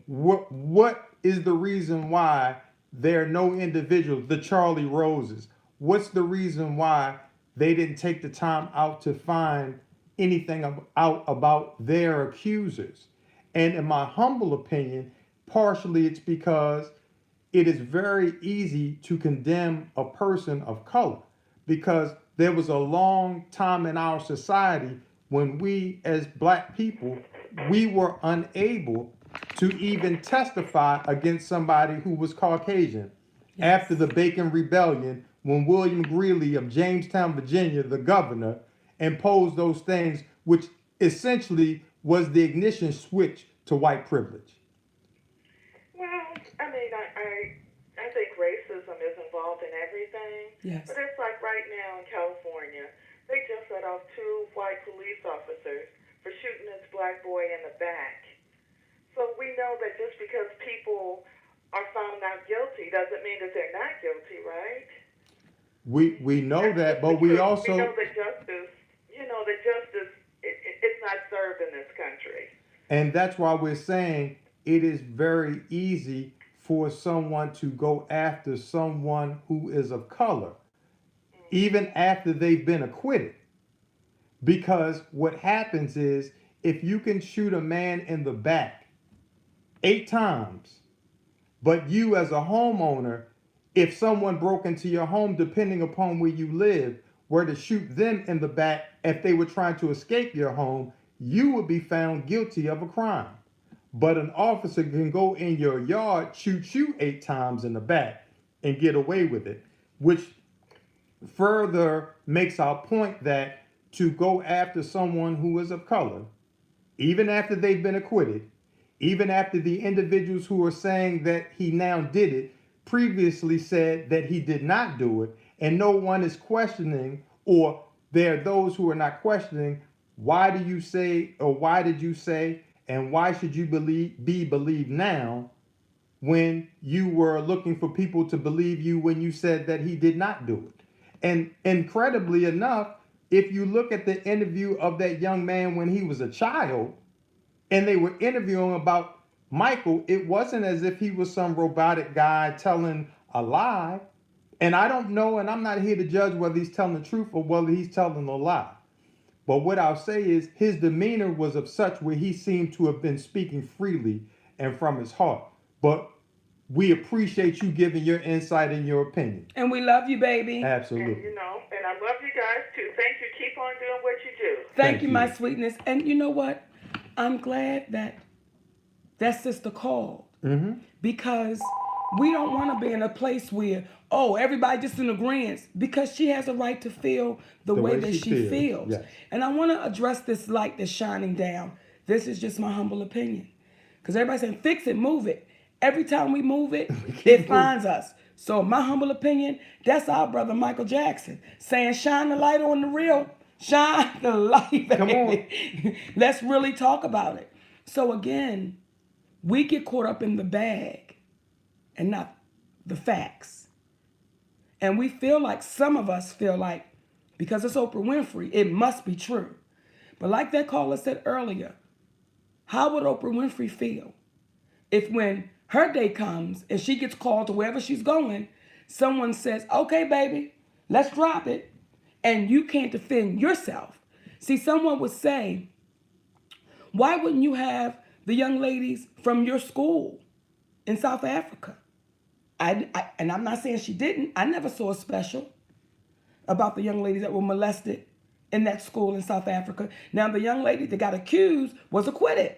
what is the reason why there are no individuals, the Charlie Roses? What's the reason why they didn't take the time out to find anything out about their accusers? And in my humble opinion, partially it's because it is very easy to condemn a person of color, because there was a long time in our society when we as black people, we were unable to even testify against somebody who was Caucasian. Yes. After the Bacon Rebellion, when William Greeley of Jamestown, Virginia, the governor, imposed those things, which essentially was the ignition switch to white privilege. Well, I mean, I think racism is involved in everything. Yes. But it's like right now in California, they just let off 2 white police officers for shooting this black boy in the back. So we know that just because people are found not guilty doesn't mean that they're not guilty, right? We know That's that, just but the we truth. also We know that justice, it's not served in this country. and that's why we're saying it is very easy for someone to go after someone who is of color, even after they've been acquitted. Because what happens is if you can shoot a man in the back 8 times, but you as a homeowner, if someone broke into your home, depending upon where you live, were to shoot them in the back if they were trying to escape your home, you would be found guilty of a crime. But an officer can go in your yard, shoot you 8 times in the back, and get away with it, which further makes our point that to go after someone who is of color, even after they've been acquitted, even after the individuals who are saying that he now did it previously said that he did not do it, and no one is questioning, or there are those who are not questioning, why do you say, or why did you say, and why should you be believed now when you were looking for people to believe you when you said that he did not do it? And incredibly enough, if you look at the interview of that young man when he was a child, and they were interviewing about Michael, it wasn't as if he was some robotic guy telling a lie. And I don't know, and I'm not here to judge whether he's telling the truth or whether he's telling a lie. But what I'll say is his demeanor was of such where he seemed to have been speaking freely and from his heart. But we appreciate you giving your insight and your opinion. And we love you, baby. And Absolutely. you know, and I love you guys too. Thank you. Keep on doing what you do. Thank you, my you. sweetness. And you know what? I'm glad that sister called Mm-hmm. because we don't want to be in a place where, oh, everybody just in agreement, because she has a right to feel the way that she feels. Yes. And I want to address this light that's shining down. This is just my humble opinion. Because everybody's saying, fix it, move it. Every time we move it, it finds us. So my humble opinion, that's our brother Michael Jackson saying, shine the light on the real. Shine the light, baby. Come on. Let's really talk about it. So again, we get caught up in the bag and not the facts. And we feel like, some of us feel like, because it's Oprah Winfrey, it must be true. But like that caller said earlier, how would Oprah Winfrey feel if when her day comes and she gets called to wherever she's going, someone says, okay, baby, let's drop it, and you can't defend yourself? See, someone would say, why wouldn't you have the young ladies from your school in South Africa? And I'm not saying she didn't. I never saw a special about the young ladies that were molested in that school in South Africa. Now, the young lady that got accused was acquitted.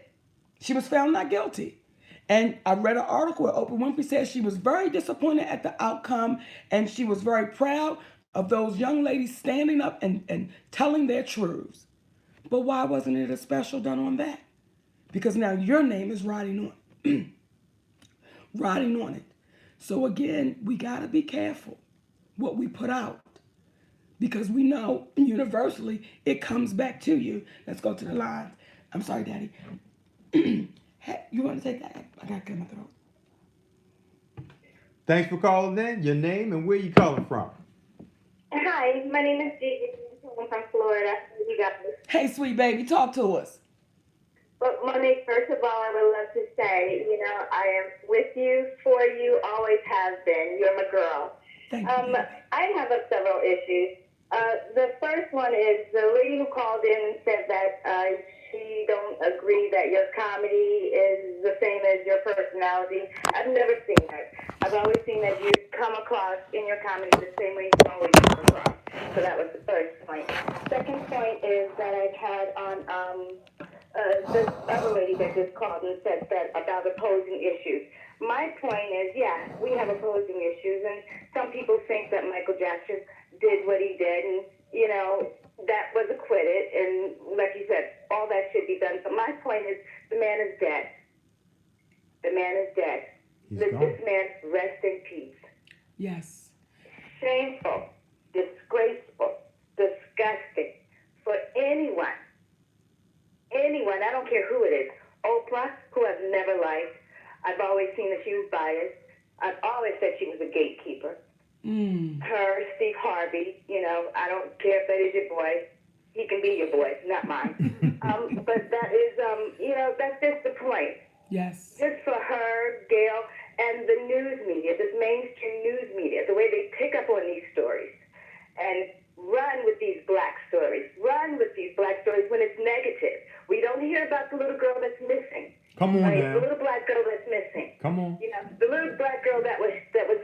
She was found not guilty. And I read an article where Oprah Winfrey said she was very disappointed at the outcome, and she was very proud of those young ladies standing up and telling their truths. But why wasn't it a special done on that? Because now your name is riding on riding on it. So again, we gotta be careful what we put out, because we know universally it comes back to you. Let's go to the lines. I'm sorry, Daddy. Hey, you want to take that? I gotta clear my throat. Thanks for calling in. Your name and where you calling from? Hi, my name is Gigi. I'm calling from Florida. You guys. Hey, sweet baby, talk to us. But Monique, first of all, I would love to say, I am with you, for you, always have been. You're my girl. Thank you. Baby. I have several issues. The first one is the lady who called in and said that she don't agree that your comedy is the same as your personality. I've never seen that. I've always seen that you come across in your comedy the same way you always come across. So that was the first point. Second point is that I've had on this other lady that just called and said that about opposing issues. My point is, yeah, we have opposing issues, and some people think that Michael Jackson did what he did, and, that was acquitted, and like you said, all that should be done. But my point is, the man is dead. The man is dead. Let this man rest in peace. Yes. Shameful, disgraceful, disgusting for anyone, I don't care who it is. Oprah, who I've never liked. I've always seen that she was biased. I've always said she was a gatekeeper. Her, Steve Harvey, I don't care if that is your boy. He can be your boy, not mine. But that is, that's just the point. Yes. Just for her, Gail, and the news media, this mainstream news media, the way they pick up on these stories and run with these black stories, when it's negative. We don't hear about the little girl that's missing. Come on right? now. The little black girl that's missing. Come on. The little black girl that was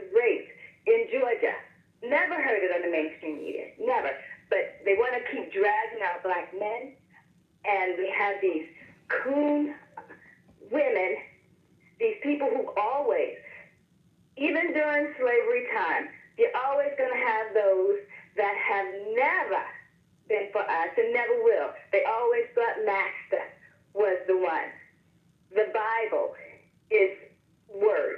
raped in Georgia. Never heard it on the mainstream media. Never. But they want to keep dragging out black men, and we have these coon women, these people who always, even during slavery time, you're always going to have those that have never been for us and never will. They always thought master was the one. The Bible is word.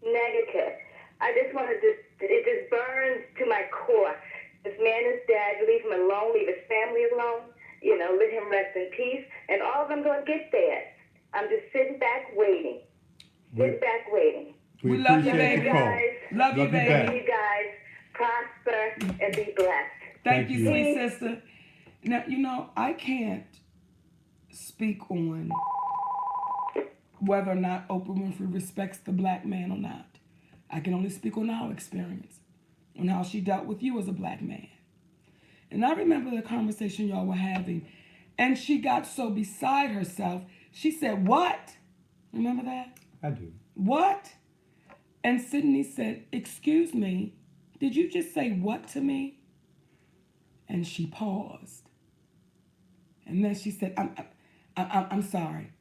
Negative. I just want to it just burns to my core. This man is dead. Leave him alone. Leave his family alone. Let him rest in peace. And all of them going to get there. I'm just sitting back waiting. We love you, appreciate baby. the call. Love you, baby. back. You guys prosper and be blessed. Thank you, you. sweet sister. Now, I can't speak on whether or not Oprah Winfrey respects the black man or not. I can only speak on our experience. on how she dealt with you as a black man. And I remember the conversation y'all were having, and she got so beside herself. She said, "What?" Remember that? I do. What? And Sydney said, "Excuse me, did you just say what to me?" And she paused. And then she said, I'm sorry.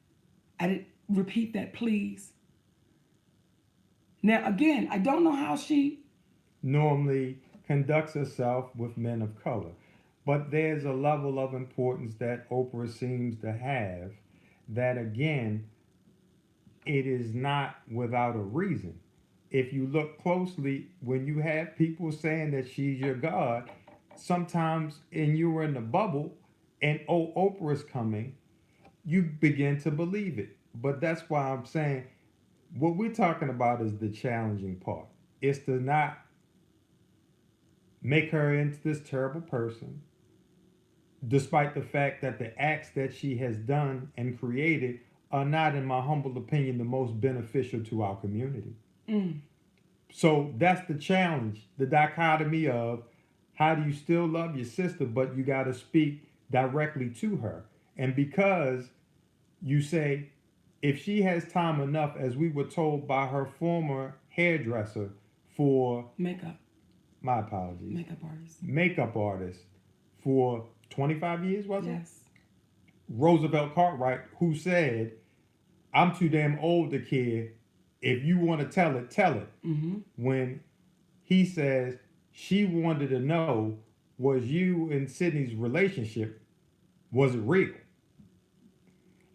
I didn't repeat that, please. Now, again, I don't know how she Normally conducts herself with men of color. But there's a level of importance that Oprah seems to have that, again, it is not without a reason. If you look closely, when you have people saying that she's your God, sometimes, and you were in the bubble, and oh, Oprah's coming, you begin to believe it. But that's why I'm saying what we're talking about is the challenging part. It's to not make her into this terrible person, despite the fact that the acts that she has done and created are not, in my humble opinion, the most beneficial to our community. Mm. So that's the challenge, the dichotomy of how do you still love your sister, but you got to speak directly to her. And because you say, if she has time enough, as we were told by her former hairdresser for makeup, my apologies, makeup artist for 25 years, was it? Yes. Roosevelt Cartwright, who said, I'm too damn old to care. If you want to tell it, tell it. Mm-hmm. When he says she wanted to know, was you and Sydney's relationship, was it real?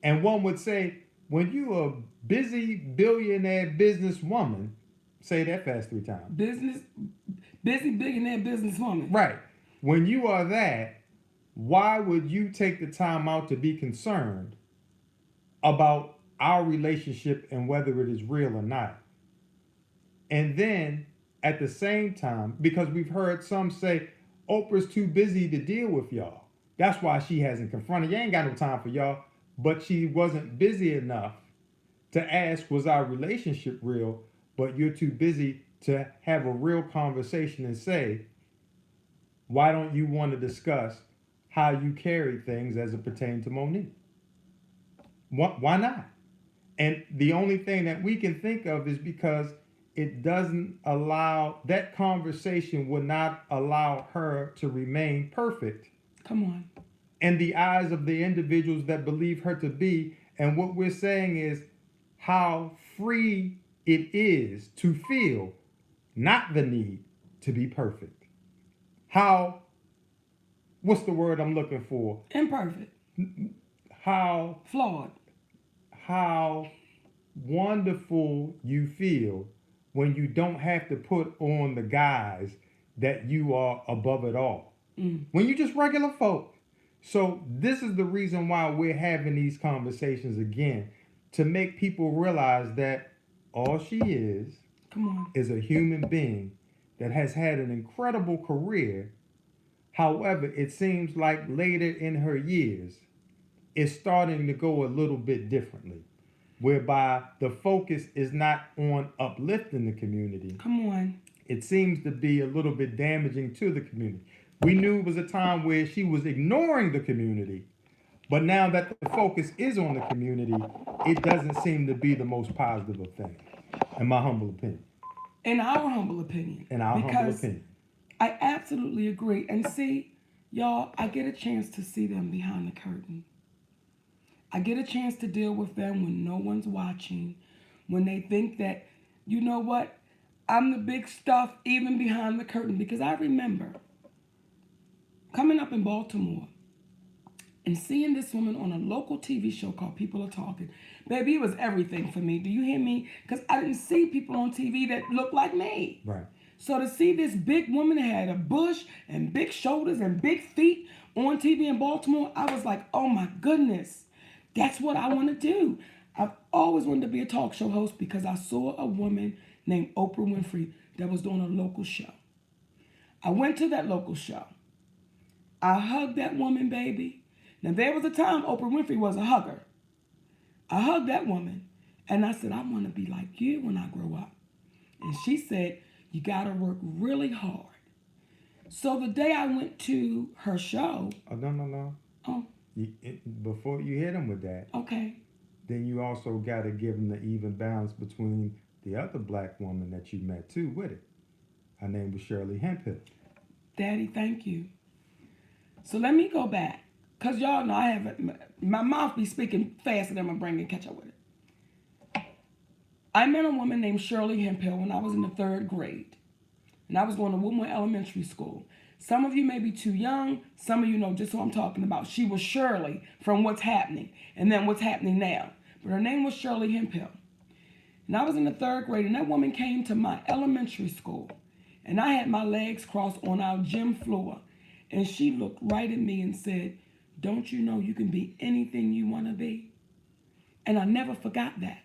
And one would say, when you're a busy billionaire businesswoman, say that fast 3 times. Busy billionaire businesswoman. Right. When you are that, why would you take the time out to be concerned about our relationship and whether it is real or not? And then at the same time, because we've heard some say, Oprah's too busy to deal with y'all. That's why she hasn't confronted. You ain't got no time for y'all. But she wasn't busy enough to ask, was our relationship real? But you're too busy to have a real conversation and say, why don't you want to discuss how you carry things as it pertains to Monique? Why not? And the only thing that we can think of is because it doesn't allow, that conversation would not allow her to remain perfect. Come on. In the eyes of the individuals that believe her to be. And what we're saying is how free it is to feel not the need to be perfect. How, what's the word I'm looking for? Imperfect. How flawed. How wonderful you feel when you don't have to put on the guise that you are above it all. When you're just regular folk. So this is the reason why we're having these conversations again, to make people realize that all she is a human being that has had an incredible career. However, it seems like later in her years, it's starting to go a little bit differently, whereby the focus is not on uplifting the community. Come on. It seems to be a little bit damaging to the community. We knew it was a time where she was ignoring the community, but now that the focus is on the community, it doesn't seem to be the most positive of things, in my humble opinion. In our humble opinion. I absolutely agree. And see, y'all, I get a chance to see them behind the curtain. I get a chance to deal with them when no one's watching, when they think that, you know what, I'm the big stuff even behind the curtain. Because I remember coming up in Baltimore and seeing this woman on a local TV show called People Are Talking. Baby, it was everything for me. Do you hear me? Because I didn't see people on TV that looked like me. Right. So to see this big woman that had a bush and big shoulders and big feet on TV in Baltimore, I was like, oh my goodness, that's what I want to do. I've always wanted to be a talk show host because I saw a woman named Oprah Winfrey that was doing a local show. I went to that local show. I hugged that woman, baby. Now, there was a time Oprah Winfrey was a hugger. I hugged that woman, and I said, I want to be like you when I grow up. And she said, you got to work really hard. So the day I went to her show, Oh, no. oh, Before you hit him with that, okay, then you also got to give him the even balance between the other black woman that you met too with it. Her name was Shirley Hemphill. Daddy, thank you. So let me go back, cause y'all know I have my mouth be speaking faster than my brain can catch up with it. I met a woman named Shirley Hemphill when I was in the 3rd grade, and I was going to Woodmore Elementary School. Some of you may be too young. Some of you know just who I'm talking about. She was Shirley from What's Happening, and then What's Happening Now. But her name was Shirley Hemphill. And I was in the 3rd grade, and that woman came to my elementary school, and I had my legs crossed on our gym floor, and she looked right at me and said, "Don't you know you can be anything you want to be?" And I never forgot that.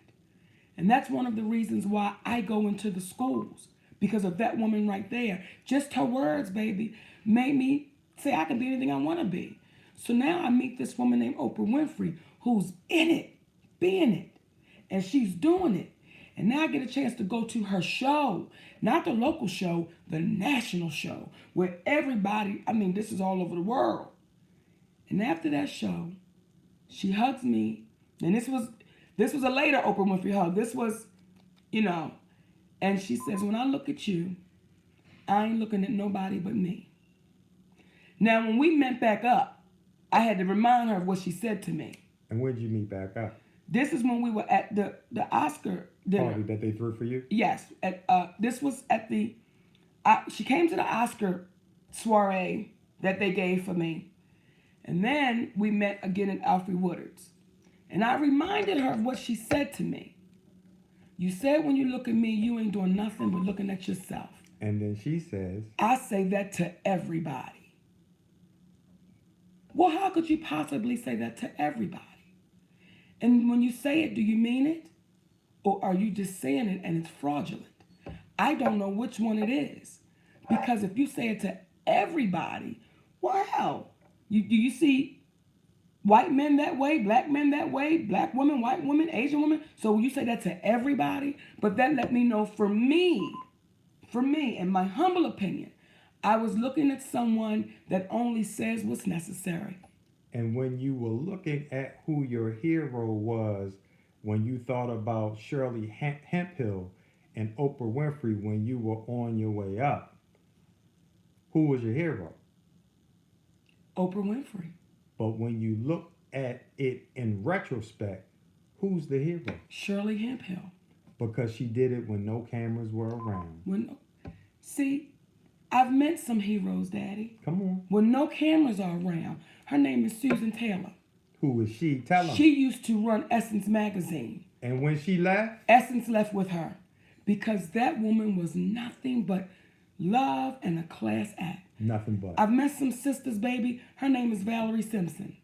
And that's one of the reasons why I go into the schools, because of that woman right there. Just her words, baby, made me say I can be anything I want to be. So now I meet this woman named Oprah Winfrey, who's in it, being it, and she's doing it. And now I get a chance to go to her show, not the local show, the national show, where everybody, I mean, this is all over the world. And after that show, she hugs me, and this was a later Oprah Winfrey hug. This was, and she says, "When I look at you, I ain't looking at nobody but me." Now, when we met back up, I had to remind her of what she said to me. And when did you meet back up? This is when we were at the Oscar dinner. Party that they threw for you? Yes. This was at the, she came to the Oscar soiree that they gave for me. And then we met again at Alfred Woodard's. And I reminded her of what she said to me. "You said when you look at me, you ain't doing nothing but looking at yourself." And then she says, I say that to everybody. Well, how could you possibly say that to everybody? And when you say it, do you mean it? Or are you just saying it and it's fraudulent? I don't know which one it is. Because if you say it to everybody, well, do you see white men that way, black men that way, black women, white women, Asian women? So you say that to everybody? But that let me know for me, in my humble opinion, I was looking at someone that only says what's necessary. and when you were looking at who your hero was, when you thought about Shirley Hemphill and Oprah Winfrey when you were on your way up, who was your hero? Oprah Winfrey. But when you look at it in retrospect, who's the hero? Shirley Hemphill. Because she did it when no cameras were around. See, I've met some heroes, Daddy. Come on. When no cameras are around. Her name is Susan Taylor. Who is she? Tell them. She used to run Essence magazine. And when she left? Essence left with her. Because that woman was nothing but love and a class act. Nothing but. I've met some sisters, baby. Her name is Valerie Simpson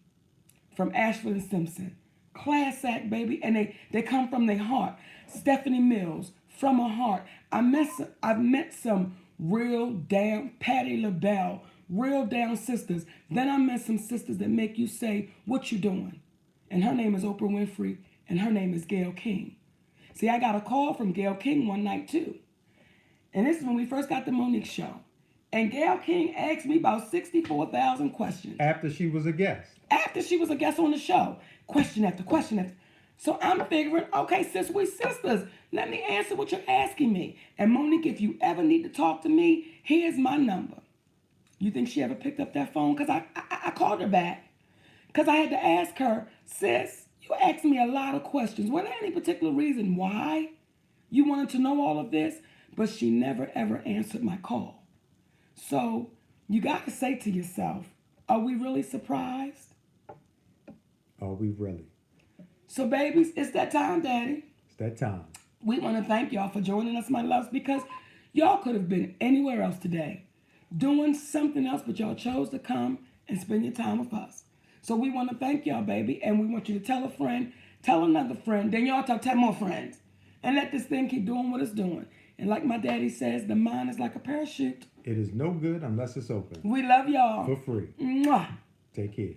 from Ashford and Simpson. Class act, baby. And they come from their heart. Stephanie Mills, from her heart. I've met some real damn Patti LaBelle, real down sisters. Then I met some sisters that make you say, "What you doing?" And her name is Oprah Winfrey, and her name is Gayle King. See, I got a call from Gayle King one night too. And this is when we first got the Monique show. And Gayle King asked me about 64,000 questions. After she was a guest. After she was a guest on the show. Question after question after. So I'm figuring, okay, sis, we sisters. Let me answer what you're asking me. And Monique, if you ever need to talk to me, here's my number. You think she ever picked up that phone? Because I called her back. Because I had to ask her, "Sis, you asked me a lot of questions. Was there any particular reason why you wanted to know all of this?" But she never, ever answered my call. So you got to say to yourself, are we really surprised? Are we really? So, babies, it's that time, Daddy. It's that time. We want to thank y'all for joining us, my loves, because y'all could have been anywhere else today, doing something else, but y'all chose to come and spend your time with us. So we want to thank y'all, baby, and we want you to tell a friend, tell another friend, then y'all tell 10 more friends, and let this thing keep doing what it's doing. And like my daddy says, the mind is like a parachute. It is no good unless it's open. We love y'all. For free. Mwah. Take care.